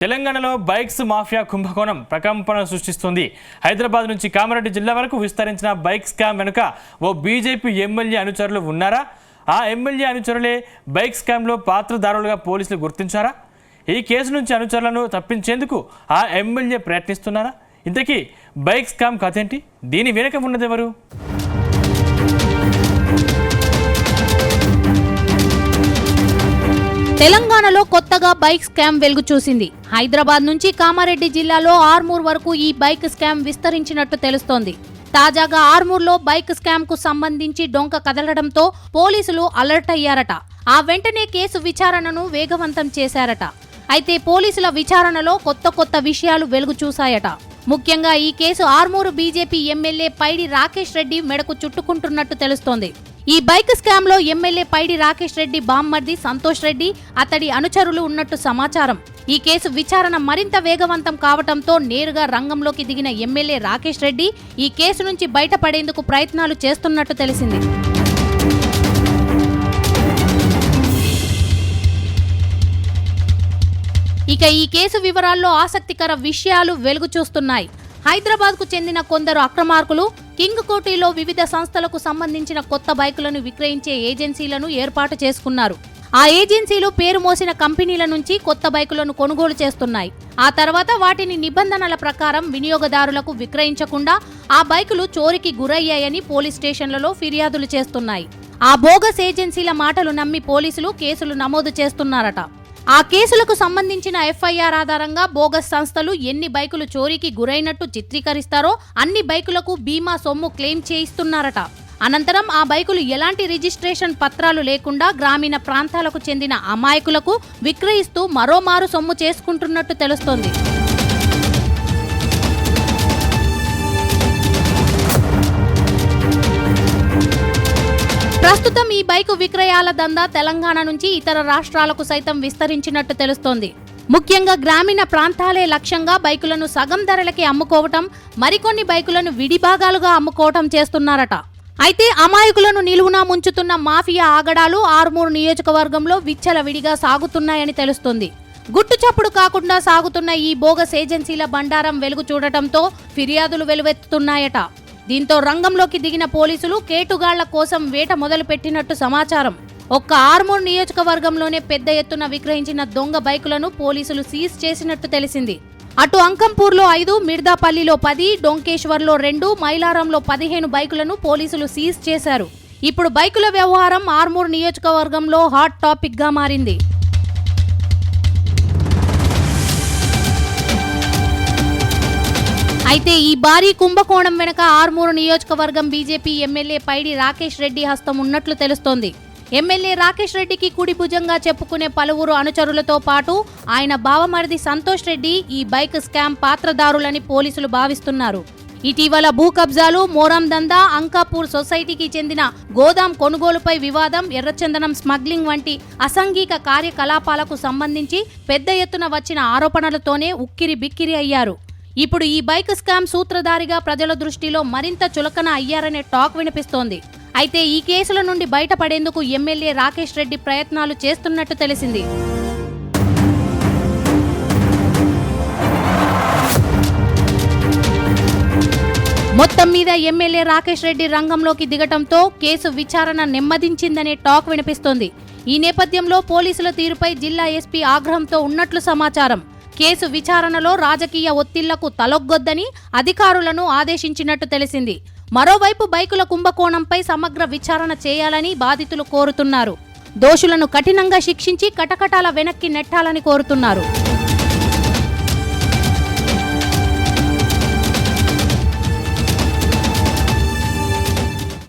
తెలంగాణలో bikes mafia కుంభకోణం ప్రకంపన సృష్టిస్తుంది. హైదరాబాద్ నుంచి కామారెడ్డి జిల్లా వరకు విస్తరించిన బైక్ స్కామ్ వెనుక ఓ బీజేపీ ఎమ్మెల్యే అనుచరులు ఉన్నారా? ఆ ఎమ్మెల్యే అనుచరులే బైక్ స్కామ్లో పాత్రధారులుగా పోలీసులు గుర్తించారా? ఈ కేసు నుంచి అనుచరులను తప్పించేందుకు ఆ ఎమ్మెల్యే ప్రయత్నిస్తున్నారా? ఇంతకీ బైక్ స్కామ్ కథ ఏంటి? దీని వెనుక ఉన్నదెవరు? తెలంగాణలో కొత్తగా బైక్ స్కామ్ వెలుగు చూసింది. హైదరాబాద్ నుంచి కామారెడ్డి జిల్లాలో ఆర్మూర్ వరకు ఈ బైక్ స్కామ్ విస్తరించినట్టు తెలుస్తోంది. తాజాగా ఆర్మూర్లో బైక్ స్కామ్ కు సంబంధించి డొంక కదలడంతో పోలీసులు అలర్ట్ అయ్యారట. ఆ వెంటనే కేసు విచారణను వేగవంతం చేశారట. అయితే పోలీసుల విచారణలో కొత్త విషయాలు వెలుగు చూశాయట. ముఖ్యంగా ఈ కేసు ఆర్మూరు బీజేపీ ఎమ్మెల్యే పైడి రాకేష్ రెడ్డి మెడకు చుట్టుకుంటున్నట్టు తెలుస్తోంది. ఈ బైక్ స్కామ్ లో ఎమ్మెల్యే పైడి రాకేష్ రెడ్డి బామ్మర్ది సంతోష్ రెడ్డి, అతడి అనుచరులు ఉన్నట్టు సమాచారం. ఈ కేసు విచారణ మరింత వేగవంతం కావడంతో నేరుగా రంగంలోకి దిగిన ఎమ్మెల్యే రాకేష్ రెడ్డి ఈ కేసు నుంచి బయటపడేందుకు ప్రయత్నాలు చేస్తున్నట్టు తెలిసింది. ఇక ఈ కేసు వివరాల్లో ఆసక్తికర విషయాలు వెలుగు చూస్తున్నాయి. హైదరాబాద్ కు చెందిన కొందరు అక్రమార్కులు కింగ్ కోటిలో వివిధ సంస్థలకు సంబంధించిన కొత్త బైకులను విక్రయించే ఏజెన్సీలను ఏర్పాటు చేసుకున్నారు. ఆ ఏజెన్సీలు పేరు మోసిన కంపెనీల నుంచి కొత్త బైకులను కొనుగోలు చేస్తున్నాయి. ఆ తర్వాత వాటిని నిబంధనల ప్రకారం వినియోగదారులకు విక్రయించకుండా ఆ బైకులు చోరీకి గురయ్యాయని పోలీస్ స్టేషన్లలో ఫిర్యాదులు చేస్తున్నాయి. ఆ బోగస్ ఏజెన్సీల మాటలు నమ్మి పోలీసులు కేసులు నమోదు చేస్తున్నారట. ఆ కేసులకు సంబంధించిన ఎఫ్ఐఆర్ ఆధారంగా బోగస్ సంస్థలు ఎన్ని బైకులు చోరీకి గురైనట్టు చిత్రీకరిస్తారో అన్ని బైకులకు బీమా సొమ్ము క్లెయిమ్ చేయిస్తున్నారట. అనంతరం ఆ బైకులు ఎలాంటి రిజిస్ట్రేషన్ పత్రాలు లేకుండా గ్రామీణ ప్రాంతాలకు చెందిన అమాయకులకు విక్రయిస్తూ మరోమారు సొమ్ము చేసుకుంటున్నట్టు తెలుస్తోంది. ప్రస్తుతం ఈ బైకు విక్రయాల దందా తెలంగాణ నుంచి ఇతర రాష్ట్రాలకు సైతం విస్తరించినట్టు తెలుస్తోంది. ముఖ్యంగా గ్రామీణ ప్రాంతాలే లక్ష్యంగా బైకులను సగం ధరలకి అమ్ముకోవటం, మరికొన్ని బైకులను విడిభాగాలుగా అమ్ముకోవటం చేస్తున్నారట. అయితే అమాయకులను నిలువునా ముంచుతున్న మాఫియా ఆగడాలు ఆర్మూర్ నియోజకవర్గంలో విచ్చలవిడిగా సాగుతున్నాయని తెలుస్తుంది. గుట్టుచప్పుడు కాకుండా సాగుతున్న ఈ బోగస్ ఏజెన్సీల బండారం వెలుగు చూడటంతో ఫిర్యాదులు వెలువెత్తుతున్నాయట. దీంతో రంగంలోకి దిగిన పోలీసులు కేటుగాళ్ల కోసం వేట మొదలుపెట్టినట్టు సమాచారం. ఒక్క ఆర్మూర్ నియోజకవర్గంలోనే పెద్ద ఎత్తున విక్రయించిన దొంగ బైకులను పోలీసులు సీజ్ చేసినట్టు తెలిసింది. అటు అంకంపూర్లో 5, మిర్దాపల్లిలో 10, డొంకేశ్వర్లో 2, మైలారంలో 15 బైకులను పోలీసులు సీజ్ చేశారు. ఇప్పుడు బైకుల వ్యవహారం ఆర్మూర్ నియోజకవర్గంలో హాట్ టాపిక్ గా మారింది. అయితే ఈ భారీ కుంభకోణం వెనుక ఆర్మూరు నియోజకవర్గం బీజేపీ ఎమ్మెల్యే పైడి రాకేష్ రెడ్డి హస్తం ఉన్నట్లు తెలుస్తోంది. ఎమ్మెల్యే రాకేష్ రెడ్డికి కుడి భుజంగా చెప్పుకునే పలువురు అనుచరులతో పాటు ఆయన బావమరిది సంతోష్ రెడ్డి ఈ బైక్ స్కామ్ పాత్రధారులని పోలీసులు భావిస్తున్నారు. ఇటీవల భూ కబ్జాలు, మోరం దందా, అంకాపూర్ సొసైటీకి చెందిన గోదాం కొనుగోలుపై వివాదం, ఎర్రచందనం స్మగ్లింగ్ వంటి అసాంఘిక కార్యకలాపాలకు సంబంధించి పెద్ద ఎత్తున వచ్చిన ఆరోపణలతోనే ఉక్కిరి బిక్కిరి అయ్యారు. ఇప్పుడు ఈ బైక్ స్కామ్ సూత్రధారిగా ప్రజల దృష్టిలో మరింత చులకన అయ్యారనే టాక్ వినిపిస్తోంది. అయితే ఈ కేసుల నుండి బయటపడేందుకు ఎమ్మెల్యే రాకేష్ రెడ్డి ప్రయత్నాలు చేస్తున్నట్టు తెలిసింది. మొత్తం మీద ఎమ్మెల్యే రాకేష్ రెడ్డి రంగంలోకి దిగటంతో కేసు విచారణ నెమ్మదించిందనే టాక్ వినిపిస్తోంది. ఈ నేపథ్యంలో పోలీసుల తీరుపై జిల్లా ఎస్పీ ఆగ్రహంతో ఉన్నట్లు సమాచారం. కేసు విచారణలో రాజకీయ ఒత్తిళ్లకు తలొగ్గొద్దని అధికారులను ఆదేశించినట్టు తెలిసింది. మరోవైపు బైకుల కుంభకోణంపై సమగ్ర విచారణ చేయాలని బాధితులు కోరుతున్నారు. దోషులను కఠినంగా శిక్షించి కటకటాల వెనక్కి నెట్టాలని కోరుతున్నారు.